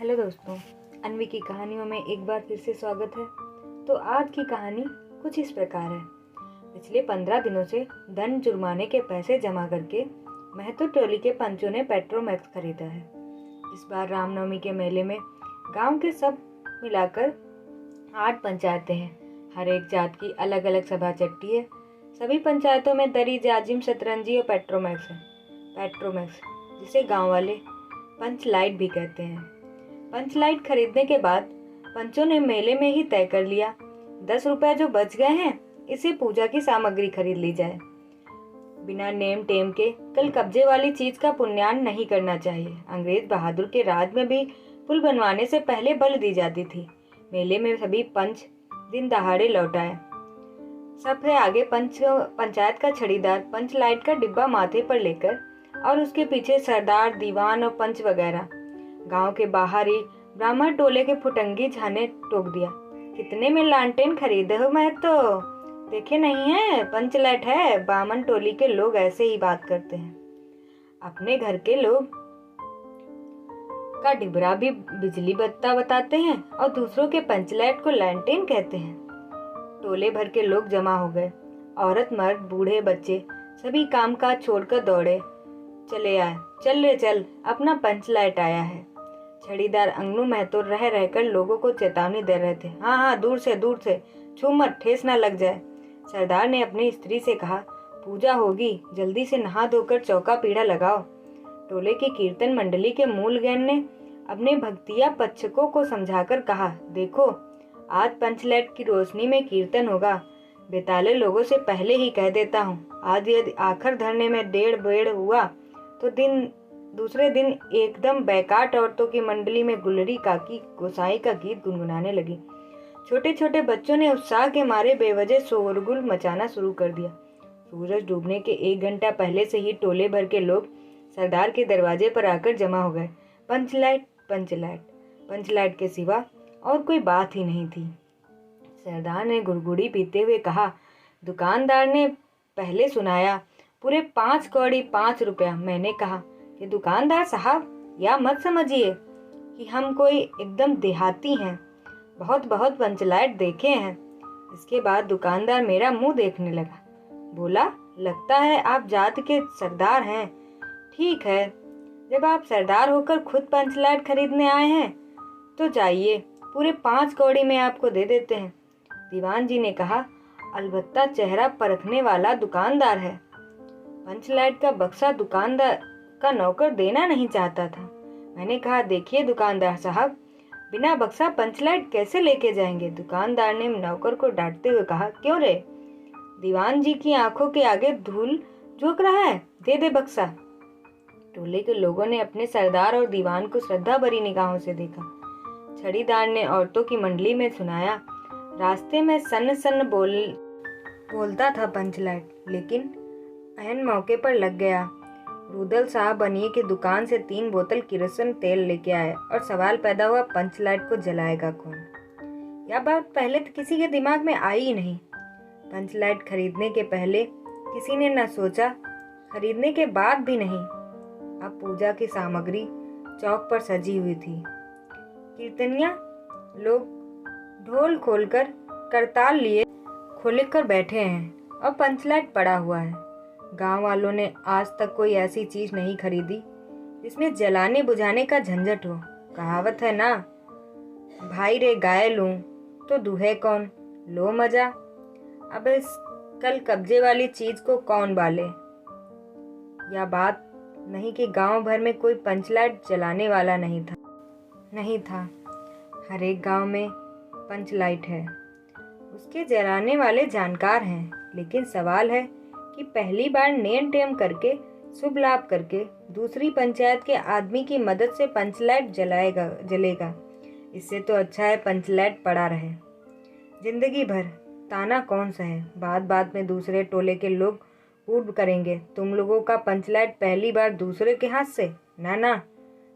Hello दोस्तों, अन्वी की कहानियों में एक बार फिर से स्वागत है। तो आज की कहानी कुछ इस प्रकार है। पिछले 15 दिनों से धन जुर्माने के पैसे जमा करके महतो टोली के पंचों ने पेट्रोमैक्स खरीदा है। इस बार रामनवमी के मेले में गांव के सब मिलाकर 8 पंचायतें हैं। हर एक जात की अलग अलग सभा चट्टी है। सभी पंचायतों में दरी, जाजिम, शतरंजी और पेट्रोमैक्स है। पेट्रोमैक्स जिसे गांव वाले पंच लाइट भी कहते हैं। पंच लाइट खरीदने के बाद पंचों ने मेले में ही तय कर लिया, 10 रुपए जो बच गए हैं इसे पूजा की सामग्री खरीद ली जाए। बिना नेम टेम के कल कब्जे वाली चीज का पुण्यान नहीं करना चाहिए। अंग्रेज बहादुर के राज में भी पुल बनवाने से पहले बल दी जाती थी। मेले में सभी पंच दिन दहाड़े लौट आए। सबसे आगे पंचायत का छड़ीदार पंच लाइट का डिब्बा माथे पर लेकर और उसके पीछे सरदार, दीवान और पंच वगैरह। गांव के बाहर ही ब्राह्मण टोले के फुटंगी झाने टोक दिया, कितने में लालटेन खरीदे हो? मैं तो देखे नहीं है, पंच लाइट है। बामन टोली के लोग ऐसे ही बात करते हैं। अपने घर के लोग का डिबरा भी बिजली बत्ता बताते हैं और दूसरों के पंच लाइट को लैंटेन कहते हैं। टोले भर के लोग जमा हो गए। औरत, मर्द, बूढ़े, बच्चे सभी काम काज छोड़कर दौड़े चले आए। चल रे चल, अपना पंच लाइट आया है। छड़ीदार अंगनू महतो रह रहकर लोगों को चेतावनी दे रहे थे। हाँ हाँ, दूर से छू मत, ठेस ना लग जाए। सरदार ने अपनी स्त्री से कहा, पूजा होगी, जल्दी से नहा धोकर चौका पीढ़ा लगाओ। टोले की कीर्तन मंडली के मूल ज्ञान ने अपने भक्तिया पक्षकों को समझाकर कहा, देखो आज पंचलाइट की रोशनी में कीर्तन होगा। बेताले लोगों से पहले ही कह देता हूँ, आज यदि आखिर धरने में डेढ़ बेड़ हुआ तो दूसरे दिन एकदम बैकाट औरतों की मंडली में गुलरी काकी गोसाई का गीत गुनगुनाने लगी। छोटे छोटे बच्चों ने उत्साह के मारे बेवजह शोरगुल मचाना शुरू कर दिया। सूरज डूबने के 1 घंटा पहले से ही टोले भर के लोग सरदार के दरवाजे पर आकर जमा हो गए। पंचलाइट, पंचलाइट, पंचलाइट के सिवा और कोई बात ही नहीं थी। सरदार ने गुड़गुड़ी पीते हुए कहा, दुकानदार ने पहले सुनाया, पूरे 5 कौड़ी 5 रुपया। मैंने कहा कि दुकानदार साहब, या मत समझिए कि हम कोई एकदम देहाती हैं, बहुत बहुत पंचलाइट देखे हैं। इसके बाद दुकानदार मेरा मुंह देखने लगा, बोला, लगता है आप जात के सरदार हैं। ठीक है, जब आप सरदार होकर खुद पंचलाइट खरीदने आए हैं तो जाइए, पूरे 5 कौड़ी में आपको दे देते हैं। दीवान जी ने कहा, अलबत्ता चेहरा परखने वाला दुकानदार है। पंचलाइट का बक्सा दुकानदार का नौकर देना नहीं चाहता था। मैंने कहा, देखिए दुकानदार साहब, बिना बक्सा पंचलाइट कैसे लेके जाएंगे? दुकानदार ने नौकर को डांटते हुए कहा, क्यों रे, दीवान जी की आंखों के आगे धूल झोंक रहा है, दे दे बक्सा। टोले के लोगों ने अपने सरदार और दीवान को श्रद्धा भरी निगाहों से देखा। छड़ीदार ने औरतों की मंडली में सुनाया, रास्ते में सन्न सन्न बोलता था पंचलाइट, लेकिन ऐन मौके पर लग गया। रूदल साहब बनिए की दुकान से 3 बोतल किरोसिन तेल लेके आए और सवाल पैदा हुआ, पंचलाइट को जलाएगा कौन? यह बात पहले तो किसी के दिमाग में आई ही नहीं। पंचलाइट खरीदने के पहले किसी ने न सोचा, खरीदने के बाद भी नहीं। अब पूजा की सामग्री चौक पर सजी हुई थी। कीर्तनिया लोग ढोल खोलकर करताल लिए खोलकर बैठे हैं और पंचलाइट पड़ा हुआ है। गांव वालों ने आज तक कोई ऐसी चीज नहीं खरीदी जिसमें जलाने बुझाने का झंझट हो। कहावत है ना, भाई रे गाय लूं तो दूहे कौन, लो मजा। अब इस कल कब्जे वाली चीज को कौन बाले? यह बात नहीं कि गांव भर में कोई पंचलाइट जलाने वाला नहीं था। हर एक गांव में पंचलाइट है, उसके जलाने वाले जानकार हैं। लेकिन सवाल है कि पहली बार नेम टेम करके, शुभ लाभ करके दूसरी पंचायत के आदमी की मदद से पंचलाइट जलेगा। इससे तो अच्छा है पंचलाइट पड़ा रहे। जिंदगी भर ताना कौन सा है? बात बात में दूसरे टोले के लोग कूट करेंगे, तुम लोगों का पंचलाइट पहली बार दूसरे के हाथ से? ना,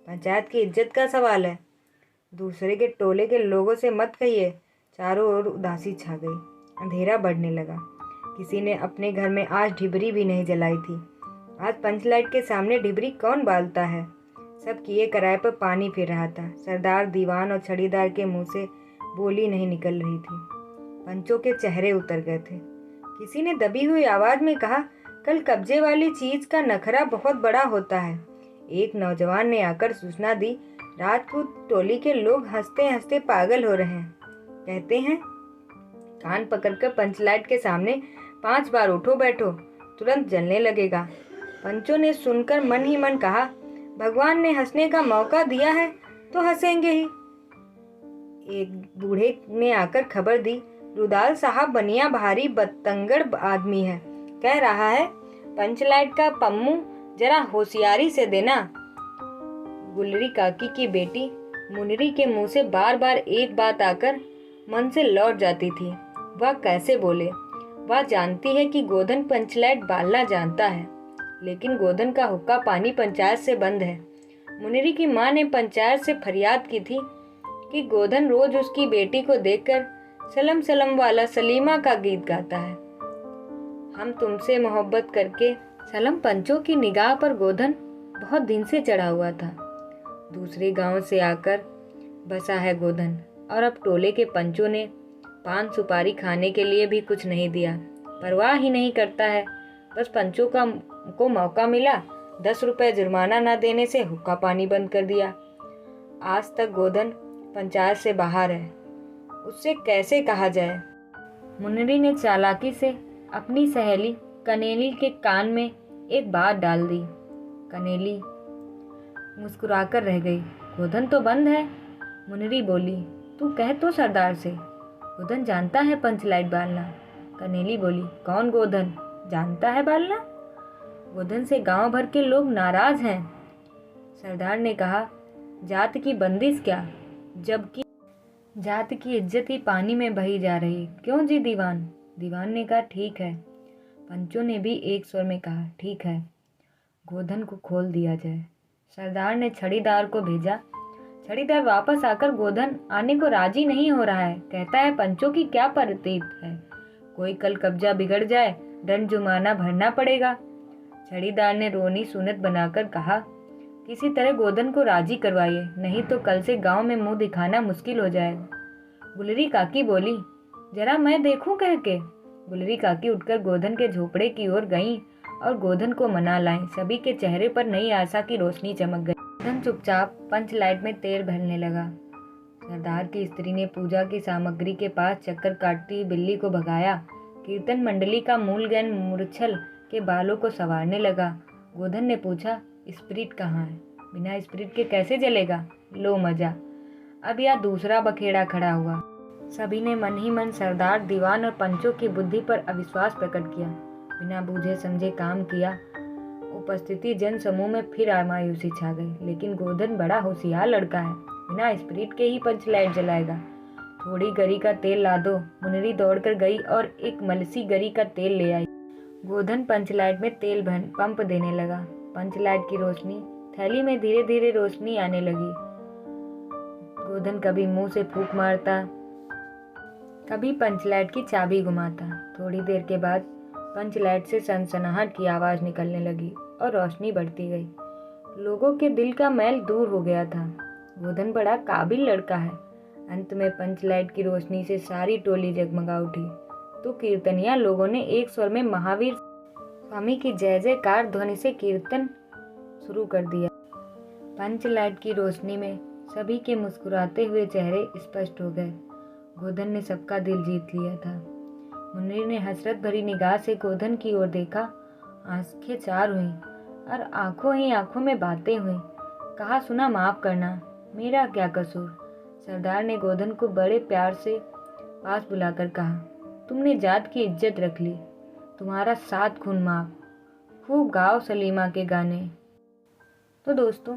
पंचायत की इज्जत का सवाल है। दूसरे के टोले के लोगों से मत कहिए। चारों ओर उदासी छा गई। अंधेरा बढ़ने लगा। किसी ने अपने घर में आज ढिबरी भी नहीं जलाई थी। आज पंचलाइट के सामने ढिबरी कौन बालता है? सब किए कराए पर पानी फिर रहा था। सरदार दीवान और छड़ीदार के मुंह से बोली नहीं निकल रही थी। पंचों के चेहरे उतर गए थे। किसी ने दबी हुई आवाज में कहा, कल कब्जे वाली चीज का नखरा बहुत बड़ा होता है। एक नौजवान ने आकर सूचना दी, राजपूत टोली के लोग हंसते हंसते पागल हो रहे हैं। कहते हैं कान पकड़कर पंचलाइट के सामने 5 बार उठो बैठो, तुरंत जलने लगेगा। पंचों ने सुनकर मन ही मन कहा, भगवान ने हंसने का मौका दिया है तो हंसेंगे ही। एक बूढ़े ने आकर खबर दी, रुदाल साहब बनिया भारी बतंगड़ आदमी है, कह रहा है पंचलाइट का पम्मू जरा होशियारी से देना। गुलरी काकी की बेटी मुनरी के मुंह से बार बार एक बात आकर मन से लौट जाती थी। वह कैसे बोले? वह जानती है कि गोधन पंचलाइट बालना जानता है, लेकिन गोधन का हुक्का पानी पंचायत से बंद है। मुनरी की माँ ने पंचायत से फरियाद की थी कि गोधन रोज उसकी बेटी को देखकर सलम सलम वाला सलीमा का गीत गाता है। हम तुमसे मोहब्बत करके सलम पंचों की निगाह पर गोधन बहुत दिन से चढ़ा हुआ था। दूसरे गांव से आकर बसा है गोधन, और अब टोले के पंचों ने पान सुपारी खाने के लिए भी कुछ नहीं दिया। परवाह ही नहीं करता है। बस पंचों को मौका मिला, 10 रुपए जुर्माना न देने से हुक्का पानी बंद कर दिया। आज तक गोधन पंचायत से बाहर है, उससे कैसे कहा जाए? मुन्नरी ने चालाकी से अपनी सहेली कनेली के कान में एक बात डाल दी। कनेली मुस्कुराकर रह गई। गोधन तो बंद है। मुन्नरी बोली, तू कह तो सरदार से, गोधन जानता है पंचलाइट बालना। कनेली बोली, कौन गोधन जानता है बालना? गोधन से गांव भर के लोग नाराज हैं। सरदार ने कहा, जात की बंदिश क्या, जबकि जात की इज्जत ही पानी में बही जा रही। क्यों जी दीवान? दीवान ने कहा, ठीक है। पंचों ने भी एक स्वर में कहा, ठीक है, गोधन को खोल दिया जाए। सरदार ने छड़ीदार को भेजा। छड़ीदार वापस आकर गोधन आने को राजी नहीं हो रहा है। कहता है, पंचों की क्या परतीत है, कोई कल कब्जा बिगड़ जाए, दंड जुर्माना भरना पड़ेगा। छड़ीदार ने रोनी सुनत बनाकर कहा, किसी तरह गोधन को राजी करवाइए, नहीं तो कल से गांव में मुंह दिखाना मुश्किल हो जाएगा। गुलरी काकी बोली, जरा मैं देखूं कह के। गुलरी काकी उठकर गोधन के झोपड़े की ओर गईं और गोधन को मना लाईं। सभी के चेहरे पर नई आशा की रोशनी चमक गई। गोधन चुपचाप पंचलाइट में तेल भरने लगा। सरदार की स्त्री ने पूजा की सामग्री के पास चक्कर काटती बिल्ली को भगाया। कीर्तन मंडली का मूलगैन मूर्छल के बालों को संवारने लगा। गोधन ने पूछा, स्पिरिट कहाँ है? बिना स्पिरिट के कैसे जलेगा? लो मजा। अब यह दूसरा बखेड़ा खड़ा हुआ। सभी ने मन ही मन सरदार, दीवान और पंचों की बुद्धि पर अविश्वास प्रकट किया। बिना बूझे समझे काम किया। उपस्थिति जन समूह में फिर मायूसी छा गई। लेकिन गोधन बड़ा होशियार लड़का है, बिना स्पिरिट के ही पंचलाइट जलाएगा। थोड़ी गरी का तेल ला दो। मुनरी दौड़कर गई और एक मलसी गरी का तेल ले आई। गोधन पंचलाइट में तेल पंप देने लगा। पंचलाइट की रोशनी थैली में धीरे धीरे रोशनी आने लगी। गोधन कभी मुंह से फूंक मारता, कभी पंचलाइट की चाबी घुमाता। थोड़ी देर के बाद पंचलाइट से सनसनाहट की आवाज निकलने लगी और रोशनी बढ़ती गई। लोगों के दिल का मैल दूर हो गया था। गोधन बड़ा काबिल लड़का है। अंत में पंचलाइट की रोशनी से सारी टोली जगमगा उठी। तो कीर्तनिया लोगों ने एक स्वर में महावीर स्वामी की जय जयकार ध्वनि से कीर्तन शुरू कर दिया। पंचलाइट की रोशनी में सभी के मुस्कुराते हुए चेहरे स्पष्ट हो गए। गोधन ने सबका दिल जीत लिया था। मुन्नी ने हसरत भरी निगाह से गोधन की ओर देखा। आंखें चार हुई और आंखों ही आंखों में बातें हुई। कहा, सुना माफ करना, मेरा क्या कसूर? सरदार ने गोधन को बड़े प्यार से पास बुलाकर कहा, तुमने जात की इज्जत रख ली, तुम्हारा 7 खून माफ। खूब गाओ सलीमा के गाने। तो दोस्तों,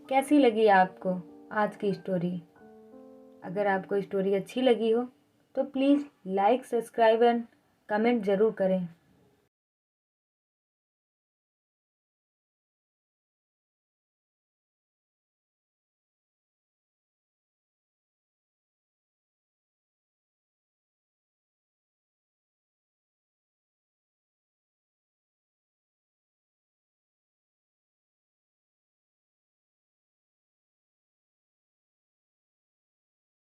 कैसी लगी आपको आज की स्टोरी? अगर आपको स्टोरी अच्छी लगी हो तो please like, subscribe and comment ज़रूर करें।